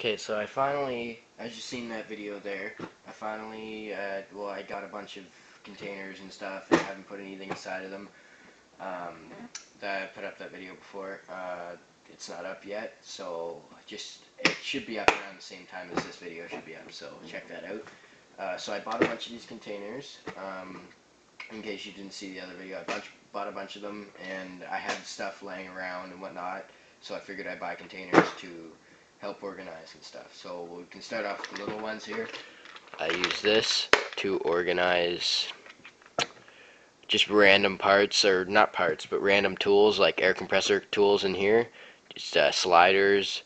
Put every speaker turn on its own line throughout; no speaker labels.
Okay, so I finally, as you seen that video there, I finally, well, I got a bunch of containers and stuff, and I haven't put anything inside of them. That I put up that video before. It's not up yet, so it should be up around the same time as this video should be up, so check that out. So I bought a bunch of these containers. In case you didn't see the other video, I bought a bunch of them, and I had stuff laying around and whatnot, so I figured I'd buy containers to help organize and stuff. So we can start off with the little ones here. I use this to organize just random parts, or not parts, but random tools like air compressor tools in here. Just sliders,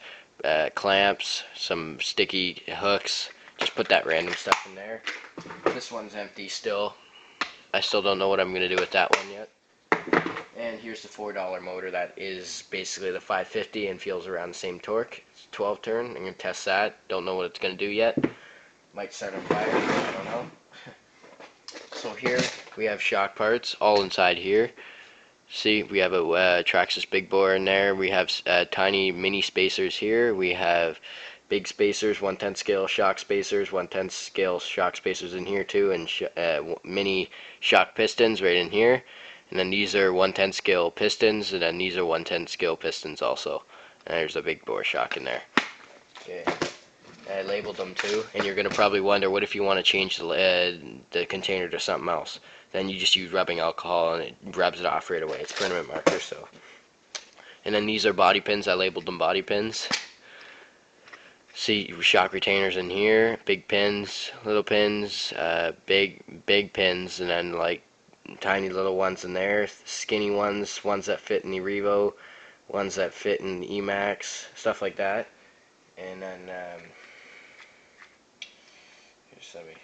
clamps, some sticky hooks. Just put that random stuff in there. This one's empty still. I still don't know what I'm going to do with that one yet. And here's the $4 motor that is basically the 550 and feels around the same torque. It's 12 turn. I'm going to test that. Don't know what it's going to do yet. Might start on fire. I don't know. So here we have shock parts all inside here. See, we have a Traxxas big bore in there. We have tiny mini spacers here. We have big spacers, 1/10 scale shock spacers, 1/10 scale shock spacers in here too, and mini shock pistons right in here. And then these are 1/10 scale pistons, and then these are 1/10 scale pistons also. And there's a big bore shock in there. Okay, I labeled them too. And you're gonna probably wonder, what if you want to change the container to something else? Then you just use rubbing alcohol, and it rubs it off right away. It's permanent marker. So. And then these are body pins. I labeled them body pins. See, shock retainers in here, big pins, little pins, big pins, and then like tiny little ones in there, skinny ones that fit in the Revo, ones that fit in the Emax, stuff like that. And then just let me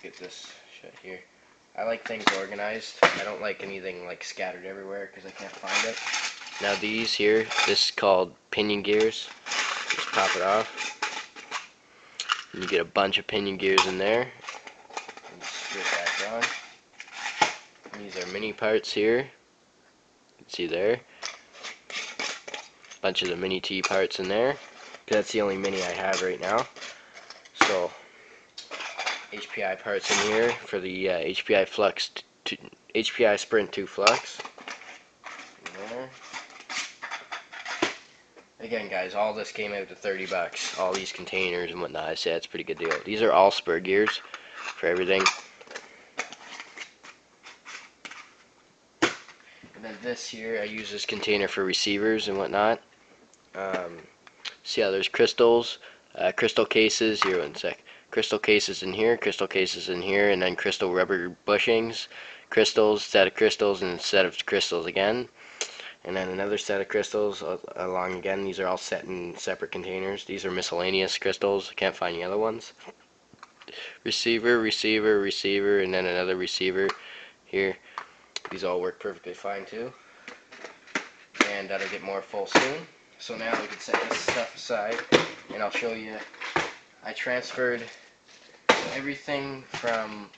get this shut here. I like things organized. I don't like anything like scattered everywhere because I can't find it. Now these here, this is called pinion gears. Just pop it off. And you get a bunch of pinion gears in there. And just screw it back on. These are mini parts here. You can see there. Bunch of the mini T parts in there. That's the only mini I have right now. So HPI parts in here for the HPI Sprint 2 Flux. There. Again, guys, all this came out to 30 bucks. All these containers and whatnot. I say that's a pretty good deal. These are all spur gears for everything. And then this here, I use this container for receivers and whatnot. See how there's crystals, crystal cases. Here, one sec. Crystal cases in here, crystal cases in here, and then crystal rubber bushings. Crystals, set of crystals, and a set of crystals again. And then another set of crystals along again. These are all set in separate containers. These are miscellaneous crystals. I can't find any other ones. Receiver, receiver, receiver, and then another receiver here. These all work perfectly fine too. And that'll get more full soon. So now we can set this stuff aside, and I'll show you. I transferred everything from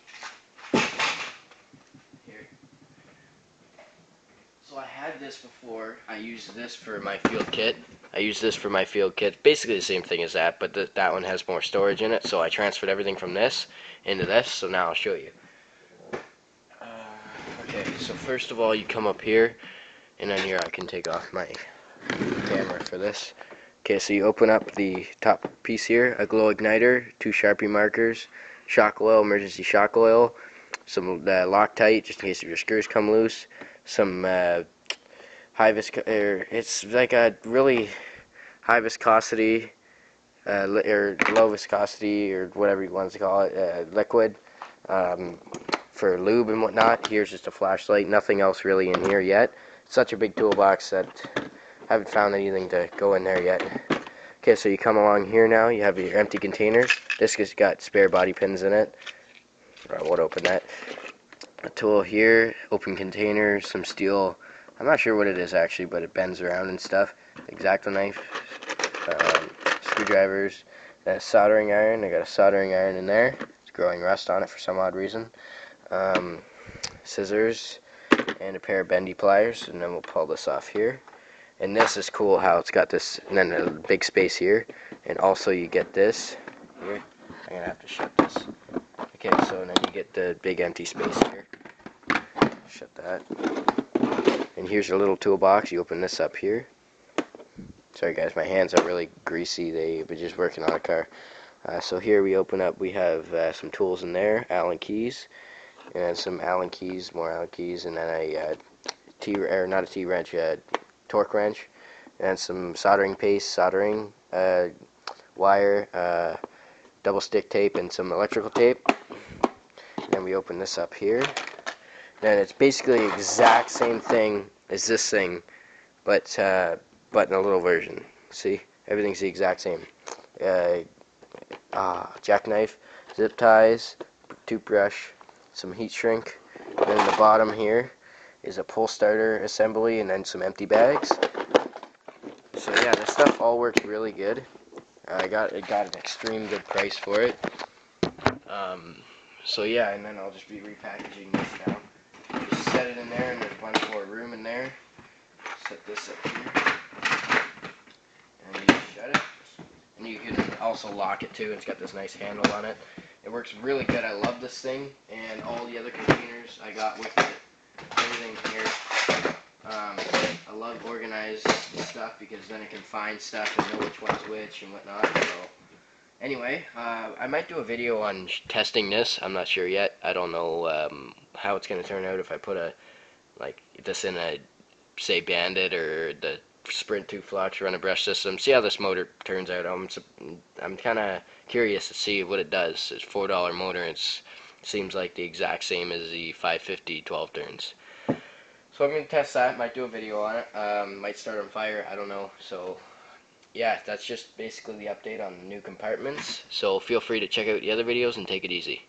here. So I had this before. I used this for my field kit. Basically the same thing as that, but that one has more storage in it. So I transferred everything from this into this. So now I'll show you. Okay, so first of all, you come up here, and then here I can take off my camera for this. Okay, so you open up the top piece here, a glow igniter, 2 Sharpie markers, shock oil, emergency shock oil, some Loctite just in case your screws come loose, some it's like a really high viscosity or low viscosity, or whatever you want to call it, liquid for lube and whatnot. Here's just a flashlight, nothing else really in here yet. It's such a big toolbox that I haven't found anything to go in there yet. Okay, so you come along here now, you have your empty containers. This has got spare body pins in it. I won't open that. A tool here, open container, some steel. I'm not sure what it is actually, but it bends around and stuff. X-Acto knife, screwdrivers, a soldering iron. I got a soldering iron in there. It's growing rust on it for some odd reason. Scissors, and a pair of bendy pliers, and then we'll pull this off here. And this is cool how it's got this, and then a big space here, and also you get this here. I'm gonna have to shut this. Okay, so then you get the big empty space here. Shut that. And here's your little toolbox. You open this up here. Sorry guys, my hands are really greasy. They've been just working on a car. So here we open up. We have some tools in there, Allen keys, and some Allen keys, more Allen keys, and then a not a T wrench, a torque wrench, and some soldering paste, soldering wire, double stick tape, and some electrical tape. Then we open this up here. Then it's basically the exact same thing as this thing, but in a little version. See, everything's the exact same. Jackknife, zip ties, toothbrush, some heat shrink. And then the bottom here is a pull starter assembly, and then some empty bags. So yeah, this stuff all works really good. I got an extreme good price for it. So yeah, and then I'll just be repackaging this now. Just set it in there, and there's a bunch more room in there. Set this up here, and you just shut it. And you can also lock it too. It's got this nice handle on it. It works really good. I love this thing, and all the other containers I got with it. Everything here. I love organized stuff because then it can find stuff and know which one's which and whatnot. So anyway, I might do a video on testing this. I'm not sure yet. I don't know how it's going to turn out if I put this in a, say, Bandit or the Sprint 2 Flux, run a brush system, see how this motor turns out. I'm kind of curious to see what it does. It's a $4 motor. It seems like the exact same as the 550 12 turns. So I'm going to test that. Might do a video on it. Might start on fire. I don't know. So yeah, that's just basically the update on the new compartments. So feel free to check out the other videos and take it easy.